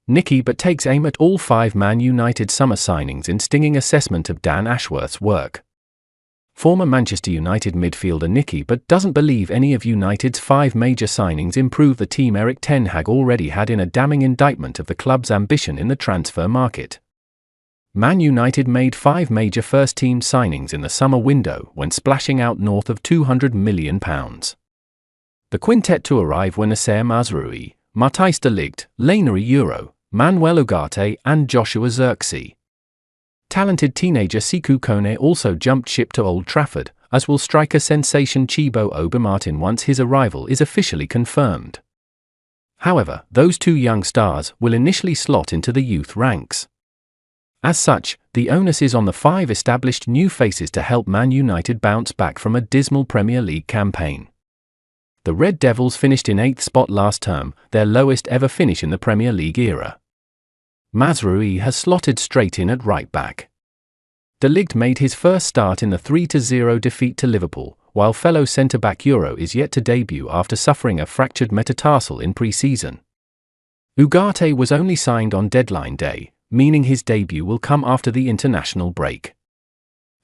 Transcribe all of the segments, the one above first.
Nicky but takes aim at all 5 Man United summer signings in stinging assessment of Dan Ashworth's work. Former Manchester United midfielder Nicky but doesn't believe any of United's 5 major signings improve the team Erik ten Hag already had in a damning indictment of the club's ambition in the transfer market. Man United made 5 major first-team signings in the summer window when splashing out north of £200 million. The quintet to arrive were Nasser Mazraoui, Matthijs de Ligt, Lainery Euro, Manuel Ugarte and Joshua Zirkzee. Talented teenager Sekou Kone also jumped ship to Old Trafford, as will striker sensation Thibaut Obermartin once his arrival is officially confirmed. However, those 2 young stars will initially slot into the youth ranks. As such, the onus is on the 5 established new faces to help Man United bounce back from a dismal Premier League campaign. The Red Devils finished in 8th spot last term, their lowest ever finish in the Premier League era. Mazraoui has slotted straight in at right back. De Ligt made his first start in the 3-0 defeat to Liverpool, while fellow centre-back Euro is yet to debut after suffering a fractured metatarsal in pre-season. Ugarte was only signed on deadline day, meaning his debut will come after the international break.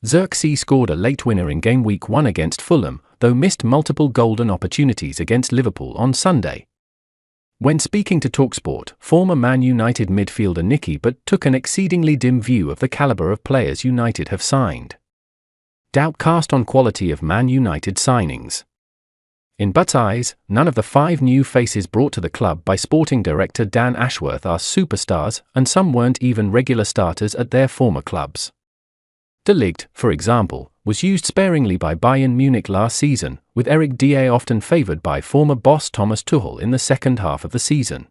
Zirkzee scored a late winner in game week 1 against Fulham, though missed multiple golden opportunities against Liverpool on Sunday. When speaking to TalkSport, former Man United midfielder Nicky but took an exceedingly dim view of the calibre of players United have signed. Doubt cast on quality of Man United signings. In Butt's eyes, none of the 5 new faces brought to the club by sporting director Dan Ashworth are superstars, and some weren't even regular starters at their former clubs. De Ligt, for example, was used sparingly by Bayern Munich last season, with Eric Dier often favoured by former boss Thomas Tuchel in the second half of the season.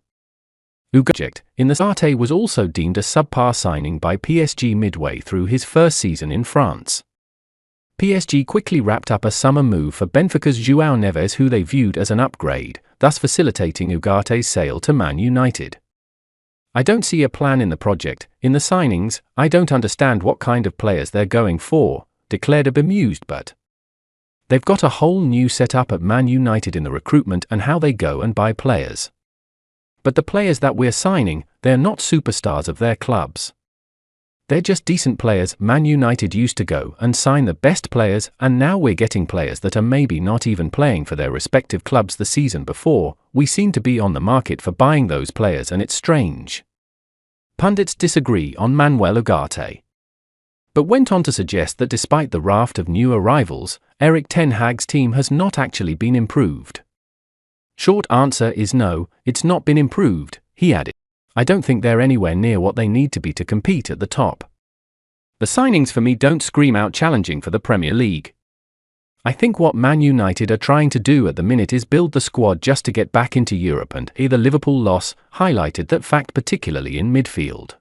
Ugarte, in the Arte, was also deemed a subpar signing by PSG midway through his first season in France. PSG quickly wrapped up a summer move for Benfica's João Neves, who they viewed as an upgrade, thus facilitating Ugarte's sale to Man United. I don't see a plan in the project, in the signings. I don't understand what kind of players they're going for, declared a bemused Butt. They've got a whole new setup at Man United in the recruitment and how they go and buy players. But the players that we're signing, they're not superstars of their clubs. They're just decent players. Man United used to go and sign the best players, and now we're getting players that are maybe not even playing for their respective clubs the season before. We seem to be on the market for buying those players, and it's strange. Pundits disagree on Manuel Ugarte, but went on to suggest that despite the raft of new arrivals, Erik ten Hag's team has not actually been improved. Short answer is no, it's not been improved, he added. I don't think they're anywhere near what they need to be to compete at the top. The signings for me don't scream out challenging for the Premier League. I think what Man United are trying to do at the minute is build the squad just to get back into Europe, and the Liverpool loss highlighted that fact, particularly in midfield.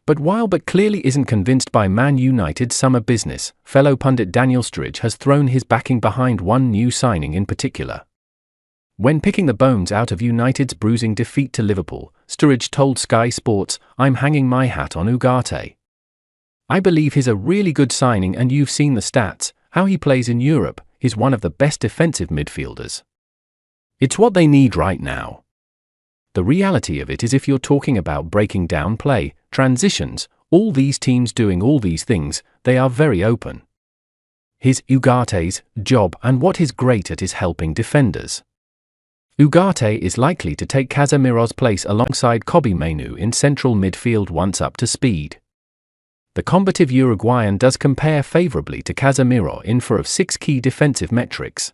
But while Butt clearly isn't convinced by Man United's summer business, fellow pundit Daniel Sturridge has thrown his backing behind one new signing in particular. When picking the bones out of United's bruising defeat to Liverpool, Sturridge told Sky Sports, "I'm hanging my hat on Ugarte. I believe he's a really good signing, and you've seen the stats, how he plays in Europe. He's one of the best defensive midfielders. It's what they need right now." The reality of it is, if you're talking about breaking down play, transitions, all these teams doing all these things, they are very open. His Ugarte's job, and what he's great at, is helping defenders. Ugarte is likely to take Casemiro's place alongside Kobbie Mainoo in central midfield once up to speed. The combative Uruguayan does compare favourably to Casemiro in 4 of 6 key defensive metrics.